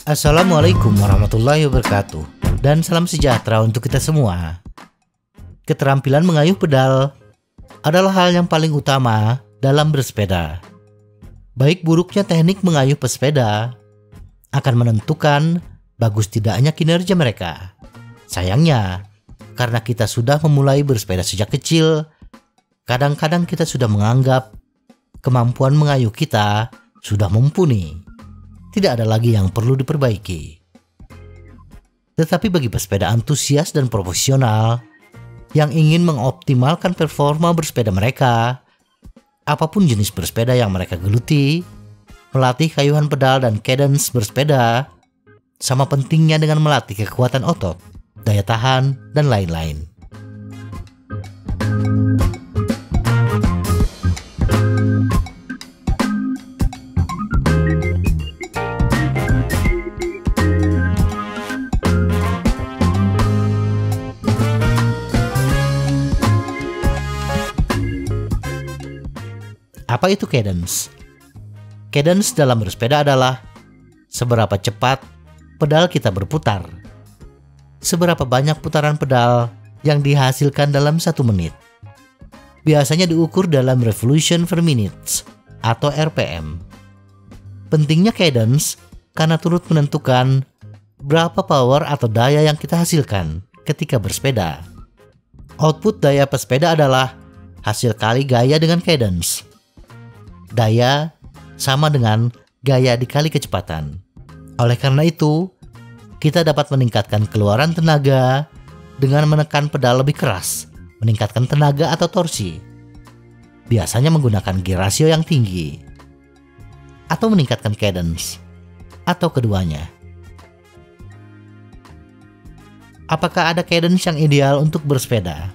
Assalamualaikum warahmatullahi wabarakatuh, dan salam sejahtera untuk kita semua. Keterampilan mengayuh pedal adalah hal yang paling utama dalam bersepeda. Baik buruknya teknik mengayuh pesepeda akan menentukan bagus tidaknya kinerja mereka. Sayangnya, karena kita sudah memulai bersepeda sejak kecil, kadang-kadang kita sudah menganggap kemampuan mengayuh kita sudah mumpuni. Tidak ada lagi yang perlu diperbaiki. Tetapi bagi pesepeda antusias dan profesional yang ingin mengoptimalkan performa bersepeda mereka, apapun jenis bersepeda yang mereka geluti, melatih kayuhan pedal dan cadence bersepeda sama pentingnya dengan melatih kekuatan otot, daya tahan, dan lain-lain. Apa itu cadence? Cadence dalam bersepeda adalah seberapa cepat pedal kita berputar. Seberapa banyak putaran pedal yang dihasilkan dalam 1 menit. Biasanya diukur dalam revolution per minute atau RPM. Pentingnya cadence karena turut menentukan berapa power atau daya yang kita hasilkan ketika bersepeda. Output daya pesepeda adalah hasil kali gaya dengan cadence. Daya sama dengan gaya dikali kecepatan. Oleh karena itu, kita dapat meningkatkan keluaran tenaga dengan menekan pedal lebih keras, meningkatkan tenaga atau torsi. Biasanya menggunakan gear ratio yang tinggi, atau meningkatkan cadence, atau keduanya. Apakah ada cadence yang ideal untuk bersepeda?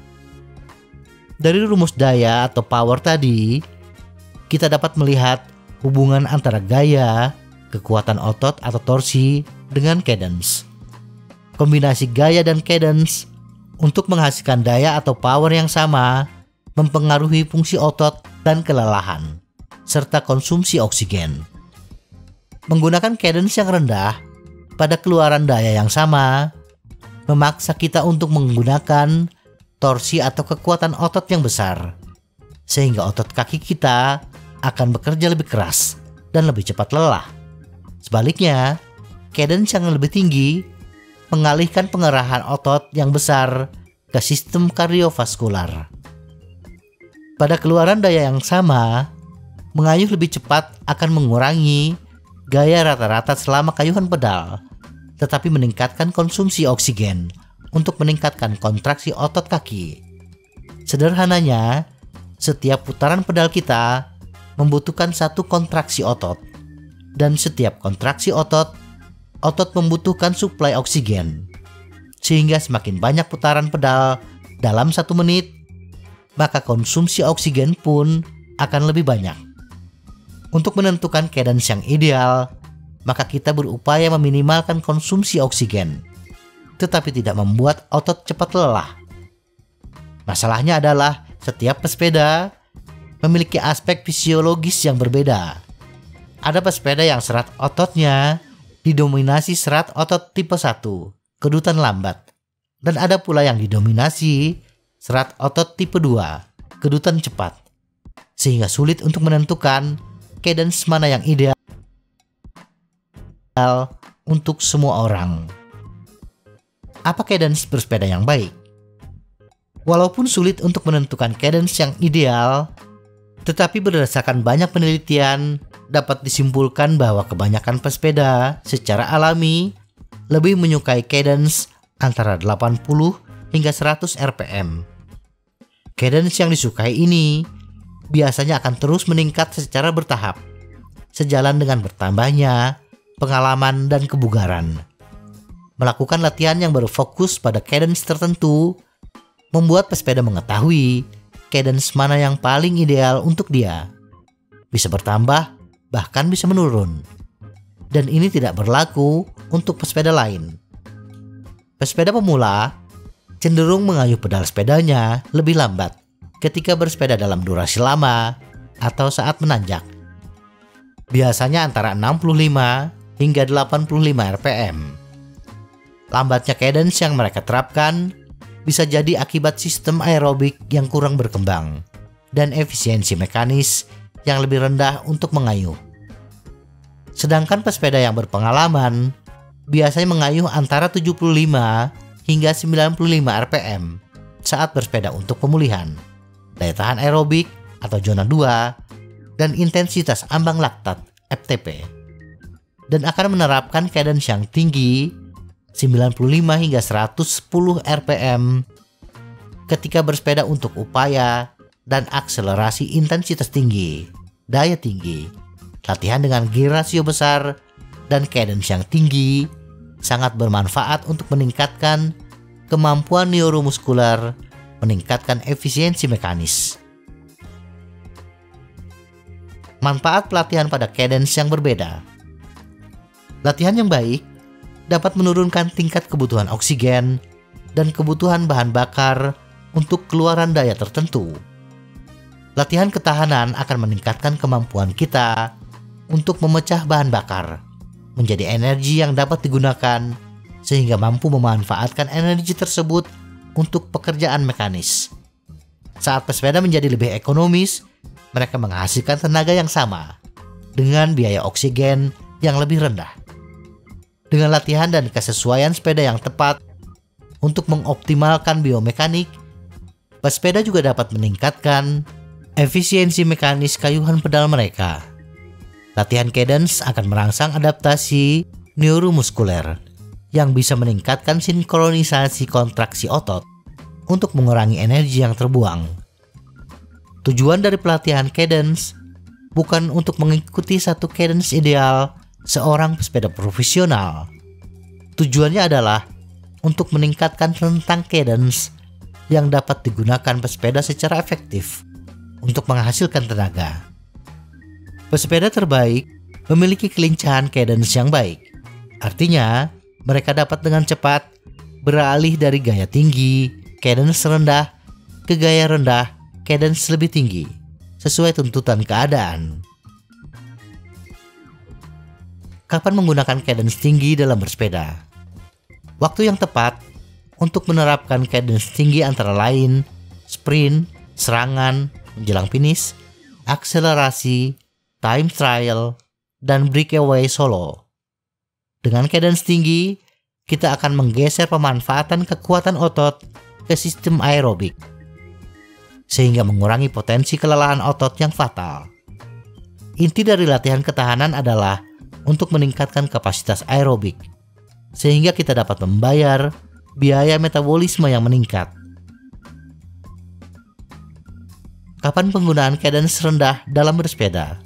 Dari rumus daya atau power tadi, kita dapat melihat hubungan antara gaya, kekuatan otot atau torsi dengan cadence. Kombinasi gaya dan cadence untuk menghasilkan daya atau power yang sama mempengaruhi fungsi otot dan kelelahan, serta konsumsi oksigen. Menggunakan cadence yang rendah pada keluaran daya yang sama memaksa kita untuk menggunakan torsi atau kekuatan otot yang besar, sehingga otot kaki kita akan bekerja lebih keras dan lebih cepat lelah. Sebaliknya, cadence yang lebih tinggi mengalihkan pengerahan otot yang besar ke sistem kardiovaskular. Pada keluaran daya yang sama, mengayuh lebih cepat akan mengurangi gaya rata-rata selama kayuhan pedal, tetapi meningkatkan konsumsi oksigen untuk meningkatkan kontraksi otot kaki. Sederhananya, setiap putaran pedal kita membutuhkan 1 kontraksi otot, dan setiap kontraksi otot membutuhkan suplai oksigen. Sehingga semakin banyak putaran pedal dalam 1 menit, maka konsumsi oksigen pun akan lebih banyak. Untuk menentukan cadence yang ideal, maka kita berupaya meminimalkan konsumsi oksigen, tetapi tidak membuat otot cepat lelah. Masalahnya adalah setiap pesepeda memiliki aspek fisiologis yang berbeda. Ada pesepeda yang serat ototnya didominasi serat otot tipe 1, kedutan lambat. Dan ada pula yang didominasi serat otot tipe 2, kedutan cepat. Sehingga sulit untuk menentukan cadence mana yang ideal untuk semua orang. Apa cadence bersepeda yang baik? Walaupun sulit untuk menentukan cadence yang ideal, tetapi berdasarkan banyak penelitian, dapat disimpulkan bahwa kebanyakan pesepeda secara alami lebih menyukai cadence antara 80 hingga 100 RPM. Cadence yang disukai ini biasanya akan terus meningkat secara bertahap, sejalan dengan bertambahnya pengalaman dan kebugaran. Melakukan latihan yang berfokus pada cadence tertentu membuat pesepeda mengetahui cadence mana yang paling ideal untuk dia. Bisa bertambah, bahkan bisa menurun. Dan ini tidak berlaku untuk pesepeda lain. Pesepeda pemula cenderung mengayuh pedal sepedanya lebih lambat ketika bersepeda dalam durasi lama atau saat menanjak. Biasanya antara 65 hingga 85 rpm. Lambatnya cadence yang mereka terapkan bisa jadi akibat sistem aerobik yang kurang berkembang dan efisiensi mekanis yang lebih rendah untuk mengayuh. Sedangkan pesepeda yang berpengalaman biasanya mengayuh antara 75 hingga 95 rpm saat bersepeda untuk pemulihan, daya tahan aerobik atau zona 2, dan intensitas ambang laktat FTP, dan akan menerapkan cadence yang tinggi 95 hingga 110 rpm ketika bersepeda untuk upaya dan akselerasi intensitas tinggi, daya tinggi, latihan dengan gear rasio besar, dan cadence yang tinggi sangat bermanfaat untuk meningkatkan kemampuan neuromuskular, meningkatkan efisiensi mekanis. Manfaat pelatihan pada cadence yang berbeda. Latihan yang baik dapat menurunkan tingkat kebutuhan oksigen dan kebutuhan bahan bakar untuk keluaran daya tertentu. Latihan ketahanan akan meningkatkan kemampuan kita untuk memecah bahan bakar menjadi energi yang dapat digunakan sehingga mampu memanfaatkan energi tersebut untuk pekerjaan mekanis. Saat pesepeda menjadi lebih ekonomis, mereka menghasilkan tenaga yang sama dengan biaya oksigen yang lebih rendah. Dengan latihan dan kesesuaian sepeda yang tepat untuk mengoptimalkan biomekanik, pesepeda juga dapat meningkatkan efisiensi mekanis kayuhan pedal mereka. Latihan cadence akan merangsang adaptasi neuromuskuler yang bisa meningkatkan sinkronisasi kontraksi otot untuk mengurangi energi yang terbuang. Tujuan dari pelatihan cadence bukan untuk mengikuti satu cadence ideal seorang pesepeda profesional. Tujuannya adalah untuk meningkatkan rentang cadence yang dapat digunakan pesepeda secara efektif untuk menghasilkan tenaga. Pesepeda terbaik memiliki kelincahan cadence yang baik. Artinya, mereka dapat dengan cepat beralih dari gaya tinggi, cadence rendah, ke gaya rendah, cadence lebih tinggi, sesuai tuntutan keadaan. Kapan menggunakan cadence tinggi dalam bersepeda? Waktu yang tepat untuk menerapkan cadence tinggi antara lain sprint, serangan, menjelang finish, akselerasi, time trial, dan breakaway solo. Dengan cadence tinggi, kita akan menggeser pemanfaatan kekuatan otot ke sistem aerobik, sehingga mengurangi potensi kelelahan otot yang fatal. Inti dari latihan ketahanan adalah untuk meningkatkan kapasitas aerobik, sehingga kita dapat membayar biaya metabolisme yang meningkat. Kapan penggunaan cadence rendah dalam bersepeda?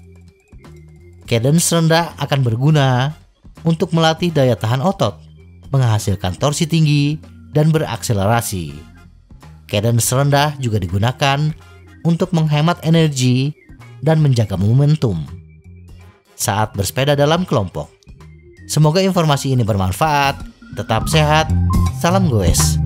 Cadence rendah akan berguna untuk melatih daya tahan otot, menghasilkan torsi tinggi, dan berakselerasi. Cadence rendah juga digunakan untuk menghemat energi dan menjaga momentum saat bersepeda dalam kelompok. Semoga informasi ini bermanfaat. Tetap sehat. Salam goes.